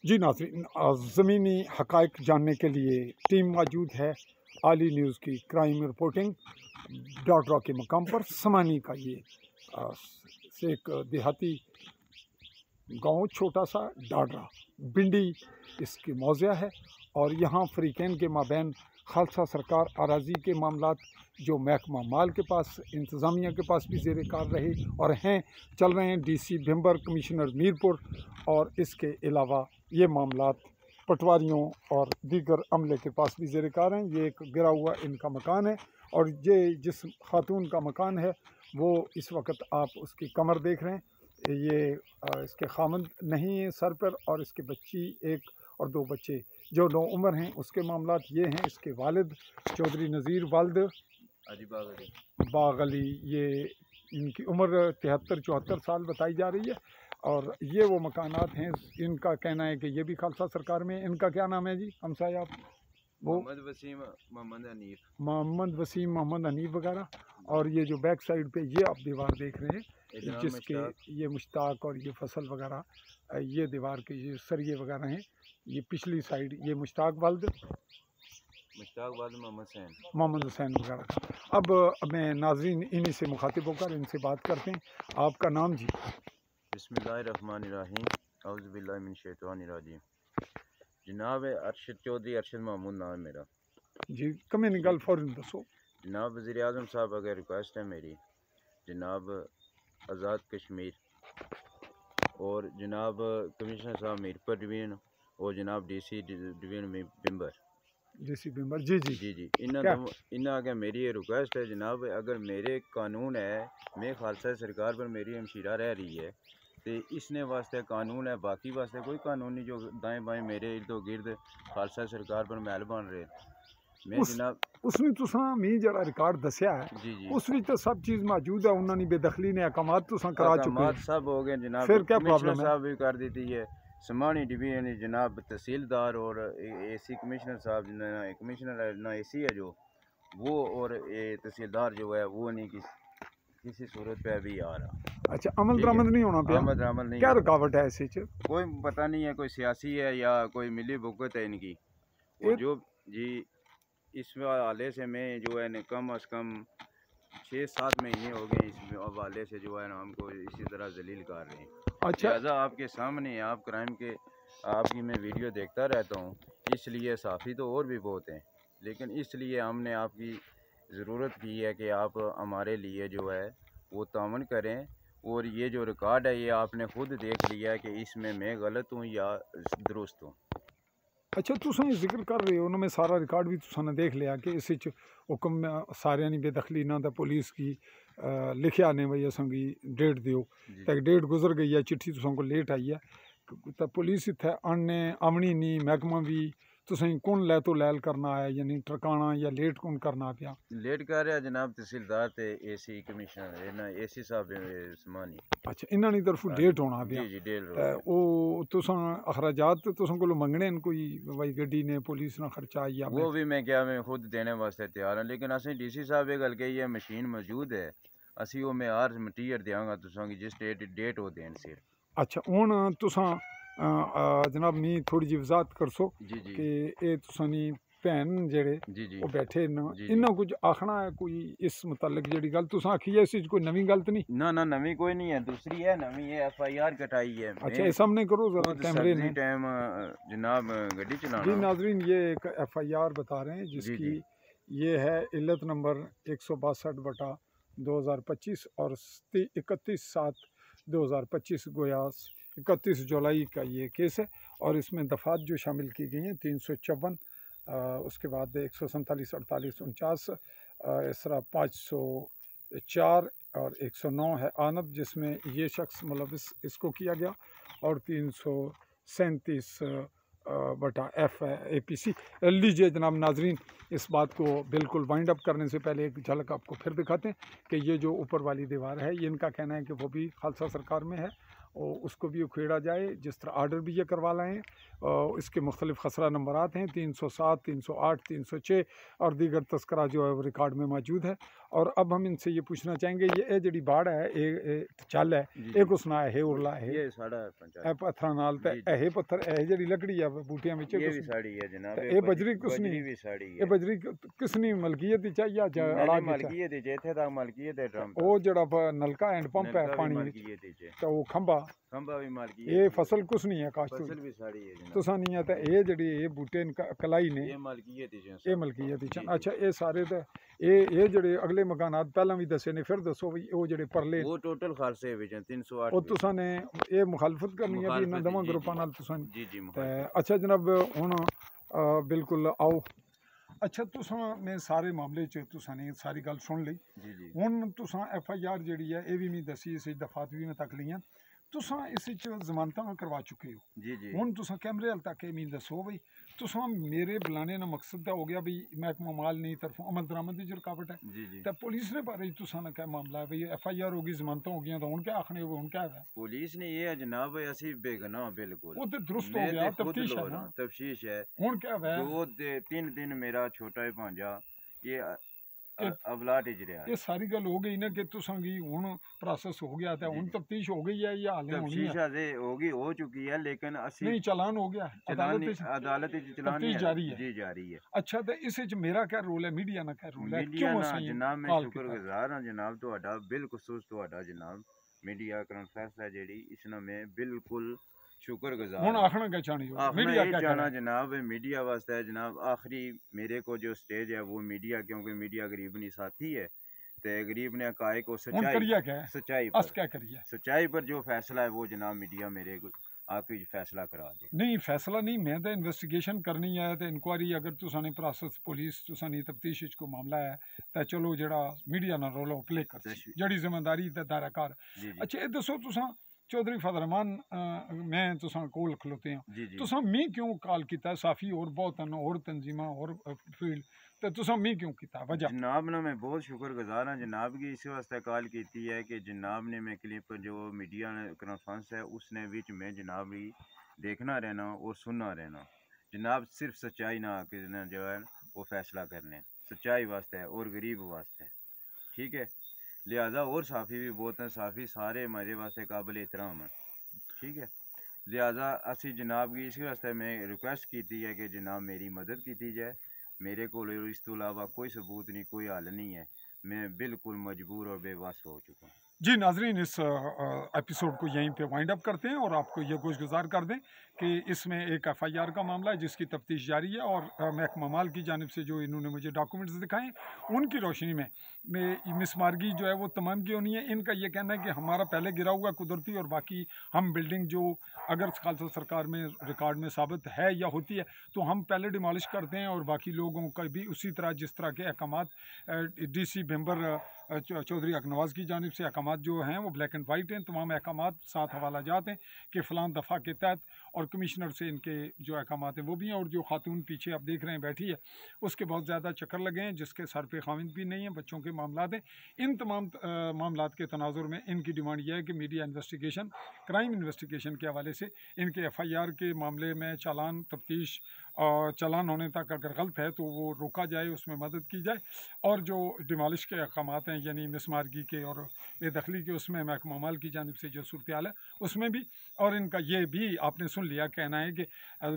जी नाज़रीन, ज़मीनी हक़ाइक़ जानने के लिए टीम मौजूद है। आली न्यूज़ की क्राइम रिपोर्टिंग डाडरा के मकाम पर समानी का ये एक देहाती गांव छोटा सा डाडरा बिंडी इसकी मौज़ा है और यहाँ फ़रीक़ैन के माबैन खालसा सरकार अराज़ी के मामलात जो महकमा माल के पास इंतज़ामिया के पास भी ज़ेर कार रहे और हैं चल रहे हैं। DC भिम्बर, कमिश्नर मीरपुर और इसके अलावा ये मामलात पटवारियों और दीगर अमले के पास भी ज़ेर कार हैं। ये एक गिरा हुआ इनका मकान है और ये जिस खातून का मकान है वो इस वक्त आप उसकी कमर देख रहे हैं। ये इसके खामद नहीं है सर पर और इसके बच्ची एक और दो बच्चे जो नौउम्र हैं उसके मामलात ये हैं। इसके वालिद चौधरी नज़ीर वालिद बाग अली, ये इनकी उम्र 73-74 साल बताई जा रही है और ये वो मकानात हैं। इनका कहना है कि ये भी खालसा सरकार में। इनका क्या नाम है जी हमसाया आप? वो मोहम्मद वसीम मोहम्मद हनीफ वगैरह। और ये जो बैक साइड पे ये आप दीवार देख रहे हैं जिसके ये मुश्ताक और ये फसल वगैरह, ये दीवार के ये सरिये वगैरह हैं। ये पिछली साइड ये मुश्ताक वालिद मोहम्मद हुसैन वगैरह। अब मैं नाज़रीन इन्हीं से मुखातिब होकर इनसे बात करते हैं। आपका नाम जी? बिस्मिल्लाहिर्रहमानिर्रहीम, औज़ुबिल्लाहि मिनश्शैतानिर्रजीम। जनाब अरशद चौधरी, अरशद महमूद नाम है मेरा जी। कमें निकल फ़ौरन दसो। जनाब वज़ीर आज़म साहब अगर रिक्वेस्ट है मेरी, जनाब आज़ाद कश्मीर और जनाब कमिश्नर साहब मीरपुर डिवीज़न और जनाब DC डिवीज़न में भिम्बर जी जी जी जी इन्ना अगर मेरी ये रिक्वेस्ट है जनाब, अगर मेरे कानून है, मैं खालसा सरकार पर मेरी हमशीरा रह रही है तो इसने वास्ते कानून है, बाकी वास्ते कोई कानून नहीं जो दाएं बाएं मेरे इर्द गिर्द खालसा सरकार पर महल बन रहे। मैं जनाब उसमें तुसा मी जरा रिकॉर्ड दसिया है जी जी उस विच तो सब चीज़ मौजूद है। उन्होंने बेदखली ने अहकामात तुसा करा चुके हैं, सब हो गए जनाब। फिर क्या कमिश्नर प्रॉब्लम है? साहब भी कर देती है समानी डिवीजन जनाब, तहसीलदार और AC कमिश्नर साहब ना कमिश्नर है ना AC है जो वो, और ये तहसीलदार जो है वो नहीं किसी सूरत पे अभी आ रहा। अच्छा, अमल दरामद नहीं होना पे? अमल नहीं, क्या रुकावट है ऐसे? कोई पता नहीं है, कोई सियासी है या कोई मिली भुगत है इनकी। और जो जी इस हवाले से मैं जो है कम अज़ कम 6-7 महीने हो गए इस हवाले से जो है ना हमको इसी तरह जलील कर रहे हैं। अच्छा, लिहाजा आपके सामने आप क्राइम के आपकी मैं वीडियो देखता रहता हूँ, इसलिए साफ़ी तो और भी बहुत हैं, लेकिन इसलिए हमने आपकी ज़रूरत की है कि आप हमारे लिए जो है वो तावन करें। और ये जो रिकॉर्ड है ये आपने खुद देख लिया है कि इसमें मैं गलत हूँ या दुरुस्त हूँ। अच्छा, तुसा जिक्र कर रहे हो ना, मैं सारा रिकॉर्ड भी तुसा ने देख लिया कि इस हुक्म सारे की बेदखली ना पुलिस की लिखिया ने भाई असंगी डेट दियो तो डेट गुजर गई है, चिट्ठी तुसा को लेट आई है तो पुलिस इत्थे आने आमनी नहीं, महकमा भी तुसें कौन लै तो लैल करना है यानी टरकाना या लेट कौन करना पिया? लेट कर रहा जनाब तहसीलदार ते AC कमिश्नर ना AC साहब समानी। अच्छा, इन्होंने तरफों लेट होना पिया? जी जी डेढ़ वो तुसा अखराजात तुसा को मंगने कोई भाई गड्डी ने पुलिस ना खर्चा या वो भी मैं खुद देने वास्ते तैयार हाँ, लेकिन असें DC साहब ये गल कही है मशीन मौजूद है, असी वो मैं हर मटीरियल देंगा तुसा की जिस डेट वो देन सिर। अच्छा, हुण तुसा जनाब मी थोड़ी जी वजाहत करसो कि ये तुसानी भैन जेड़े वो बैठे न, इन्ना कुछ आखना है कोई इस मुतलक जेड़ी गल तुसा आखी है, इस कोई नवी गल तो नहीं? ना ना नवी कोई नहीं है, दूसरी है नवी है FIR कटाई है। अच्छा, ये सामने करो जरा कैमरे में टाइम जनाब गड्डी चलाना। जी नाजरीन, ये एक FIR बता रहे हैं जिसकी ये है इल्लत नंबर 162/2025 और 31/7/2025 गोया 31 जुलाई का ये केस है। और इसमें दफ़ात जो शामिल की गई हैं 354, उसके बाद 147, 48, 49, इस तरह 504 और 109 है आनत जिसमें ये शख्स मुलविस इसको किया गया, और 337/F APC। लीजिए जनाब नाजरीन, इस बात को बिल्कुल वाइंड अप करने से पहले एक झलक आपको फिर दिखाते हैं कि ये जो ऊपर वाली दीवार है ये इनका कहना है कि वो भी खालसा सरकार में है और उसको भी उखेड़ा जाए, जिस तरह आर्डर भी ये करवा लाएँ। इसके मुख्तलिफ़ खसरा नंबरात हैं 307, 308, 306 और दीगर तस्करा जो है वो रिकॉर्ड में मौजूद है। और अब हम इनसे ये पूछना चाहेंगे ये जड़ी बाड़ है ये चल है ये कुछ ना है उरला है ये साड़ा पंचायत ए पत्थर नाल ते ए पत्थर ए जड़ी लकड़ी है बूटियां विच ये भी साड़ी है जनाब ये बजरी कुछ बजरी नहीं भी साड़ी ये है बजरी किसनी मलकियत च या अड़ा के मलकीयत है इथे तक मलकीयत है ड्रम ओ जड़ा नलका हैंड पंप है पानी विच मलकीयत है तो वो खंबा भी मालकीयत ये फसल कुछ नहीं है काश्त फसल भी साड़ी है जनाब तुसा नहीं है ते ये जड़ी ये बूटे कलाई ने ये मालकीयत है ये मलकीयत च अच्छा ये सारे ते ये जड़े अगले मकानात पहला भी दसे ने फिर दसो भी वो जड़े परले वो टोटल खालसे विच 308 ਉਹ ਤੁਸਾਂ ਨੇ ਇਹ ਮੁਖਾਲਫਤ ਕਰਨੀ ਹੈ ਵੀ ਇਹਨਾਂ ਦੋਵਾਂ ਗਰੁੱਪਾਂ ਨਾਲ ਤੁਸਾਂ जी जी ਤੇ ਅੱਛਾ ਜਨਾਬ ਹੁਣ ਬਿਲਕੁਲ ਆਓ ਅੱਛਾ ਤੁਸਾਂ ਨੇ ਸਾਰੇ ਮਾਮਲੇ 'ਚ ਤੁਸਾਂ ਨੇ ਸਾਰੀ ਗੱਲ ਸੁਣ ਲਈ जी जी ਹੁਣ ਤੁਸਾਂ FIR ਜਿਹੜੀ ਹੈ ਇਹ ਵੀ ਨਹੀਂ ਦੱਸੀ ਇਸ ਦਫਾਤ ਵੀ ਮੈਂ ਤੱਕ ਲਈਆਂ तुसां इस जमानतां करवा चुके हो जी जी हुण तुसां कैमरे हल तक मीं दसो बई तुसां मेरे बुलाने का मकसद तो हो गया भी महकमा माल नहीं तरफों अमल दरामद की रुकावट है जी जी तो पुलिस ने बारे तुसां ना क्या मामला है भाई FIR होगी जमानतां हो गई तो हुण क्या आखने हुण क्या है पुलिस ने ये है जनाब असी बेगुनाह बिल्कुल वो तो दुरुस्त हो गया तफ्तीश है ना तफ्तीश है हुण क्या है 2-3 दिन मेरा छोटा ही भांजा ये अवलाट इजरिया ये सारी गल हो गई ना कि तुसां की हुण प्रोसेस हो गया था हुण तफ्तीश हो गई है या हाले होनी है तफ्तीश होगी हो चुकी है लेकिन असी नहीं चालान हो गया अदालत चलान जारी है जी जारी है अच्छा तो इस मेरा क्या रोल है मीडिया ना क्या रोल है मीडिया ना जनाब मैं शुक्रगुजार हां जनाब तुहाडा बिलखुसूस तुहाडा जनाब मीडिया कॉन्फ्रेंस है जेड़ी इसना मैं बिल्कुल शुक्रगुजार हुण आखना क्या चाहनी हो मीडिया क्या जाना जनाब मीडिया वास्ते है जनाब आखिरी मेरे को जो स्टेज है वो मीडिया क्योंकि मीडिया गरीबनी साथी है ते गरीब ने हकायक को सच्चाई पर जो फैसला है वो जनाब मीडिया मेरे को आके फैसला करा दे नहीं फैसला नहीं मैं तो इन्वेस्टिगेशन करनी है तो इंक्वायरी अगर तुसां ने प्रोसेस पुलिस तुसां ने तफ्तीश को मामला है तो चलो जड़ा मीडिया ना रोल प्ले कर जड़ी जिम्मेदारी ते दायराकार अच्छा ये दसो तुसां चौधरी फजल रहमान मैं तुसां कोल खलोते हैं तुसां मी क्यों कॉल किया साफी और बहुत और तंजीमा और फील्ड तो तुसां मी क्यों किया वजह जनाब ना मैं बहुत शुक्रगुजार हाँ जनाब की इस वास्ते कॉल की है कि जनाब ने मैं क्लिप जो मीडिया कॉन्फ्रेंस है उसने विच में जनाब ही देखना रहना और सुनना रहना जनाब सिर्फ सच्चाई ना कि जो है वो फैसला करने सच्चाई वास्ते है और गरीब वास्ते ठीक है लिहाजा और साफ़ी भी बहुत हैं साफ़ी सारे मेरे वास्ते काबिल एहतराम हैं ठीक है लिहाजा असी जनाब की इस वास्ते मैं रिक्वेस्ट की है कि जनाब मेरी मदद की जाए मेरे को इस तो अलावा कोई सबूत नहीं कोई हल नहीं है मैं बिल्कुल मजबूर और बेबस हो चुका हूँ जी नाजरीन इस एपिसोड को यहीं पे वाइंड अप करते हैं और आपको ये गुज़ार कर दें कि इसमें एक FIR का मामला है जिसकी तफ्तीश जारी है और महकमा माल की जानिब से जो इन्होंने मुझे डॉक्यूमेंट्स दिखाए उनकी रोशनी में मिसमार्गी जो है वो तमाम की होनी है इनका ये कहना है कि हमारा पहले गिरा हुआ कुदरती और बाकी हम बिल्डिंग जो अगर खालसा सरकार में रिकॉर्ड में साबित है या होती है तो हम पहले डिमॉलिश करते हैं और बाकी लोगों का भी उसी तरह जिस तरह के अहकामात DC मेंबर चौधरी अकनवाज की जानिब से अहकामात जो हैं वो ब्लैक एंड वाइट हैं तमाम अहकामात साथ हवाला जाते हैं कि फ़लाँ दफ़ा के तहत और कमिश्नर से इनके जो अहकामात हैं वो भी हैं और जो खातून पीछे आप देख रहे हैं बैठी है उसके बहुत ज़्यादा चक्कर लगे हैं जिसके सर पे खाविंद भी नहीं है बच्चों के मामलात हैं इन तमाम मामलात के तनाजुर में इनकी डिमांड यह है कि मीडिया इन्वेस्टिगेशन क्राइम इन्वेस्टिगेशन के हवाले से इनके FIR के मामले में चालान तफ्तीश और चालान होने तक अगर गलत है तो वो रोका जाए उसमें मदद की जाए और जो डिमॉलिश के अहकामात हैं यानी मिसमार्गी के और बेदखली के उसमें महकमा माल की जानिब से जो सूरत हाल है उसमें भी और इनका ये भी आपने सुन लिया कहना है कि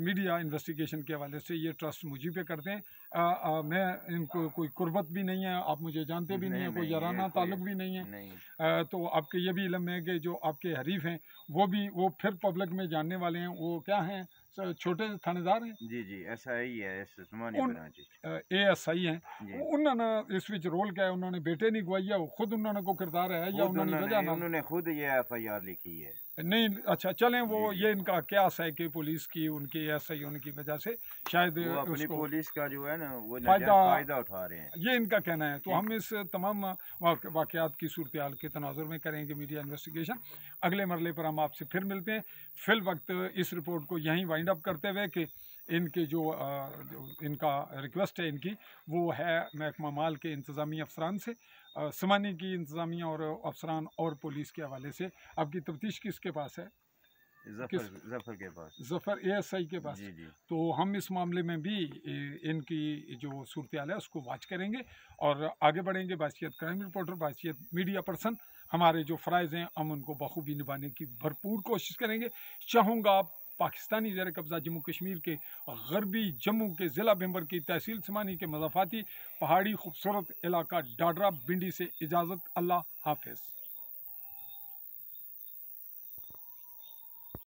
मीडिया इन्वेस्टिगेशन के हवाले से ये ट्रस्ट मुझी पे करते हैं मैं इनको कोई कुर्बत भी नहीं है आप मुझे जानते भी नहीं है कोई याराना ताल्लुक भी नहीं है तो आपके ये भी इल्म है कि जो आपके हरीफ हैं वो फिर पब्लिक में जानने वाले हैं वो क्या हैं छोटे थानेदार हैं जी SI है ASI हैं उन्होंने इस विच रोल क्या है उन्होंने बेटे नहीं गवाइया खुद उन्होंने को किरदार है या उन्होंने खुद ये FIR लिखी है नहीं अच्छा चलें वो ये इनका क्यास है कि पुलिस की उनके SI होने की वजह से शायद वो अपनी पुलिस का जो है ना वो फायदा उठा रहे हैं ये इनका कहना है तो हम इस तमाम वाक़यात की सूरत हाल के तनाजुर में करेंगे मीडिया इन्वेस्टिगेशन अगले मरले पर हम आपसे फिर मिलते हैं फिल वक्त इस रिपोर्ट को यहीं वाइंड अप करते हुए कि इनके जो इनका रिक्वेस्ट है इनकी वो है महकमा माल के इंतज़ामी अफसरान से समानी की इंतज़ामिया और अफसरान और पुलिस के हवाले से आपकी तफ्तीश किसके पास है जफर के पास, जफर ASI के पास। जी जी। तो हम इस मामले में भी इनकी जो सूरत है उसको वॉच करेंगे और आगे बढ़ेंगे। बासियत क्राइम रिपोर्टर, बासियत मीडिया पर्सन, हमारे जो फ़राइज़ हैं हम उनको बखूबी निभाने की भरपूर कोशिश करेंगे। चाहूँगा पाकिस्तानी ज़ेर कब्ज़ा जम्मू कश्मीर के गरबी जम्मू के ज़िला भिंबर की तहसील समानी के मज़ाफ़ाती पहाड़ी खूबसूरत इलाका डाडरा बिंडी से इजाज़त। अल्लाह हाफ़िज़।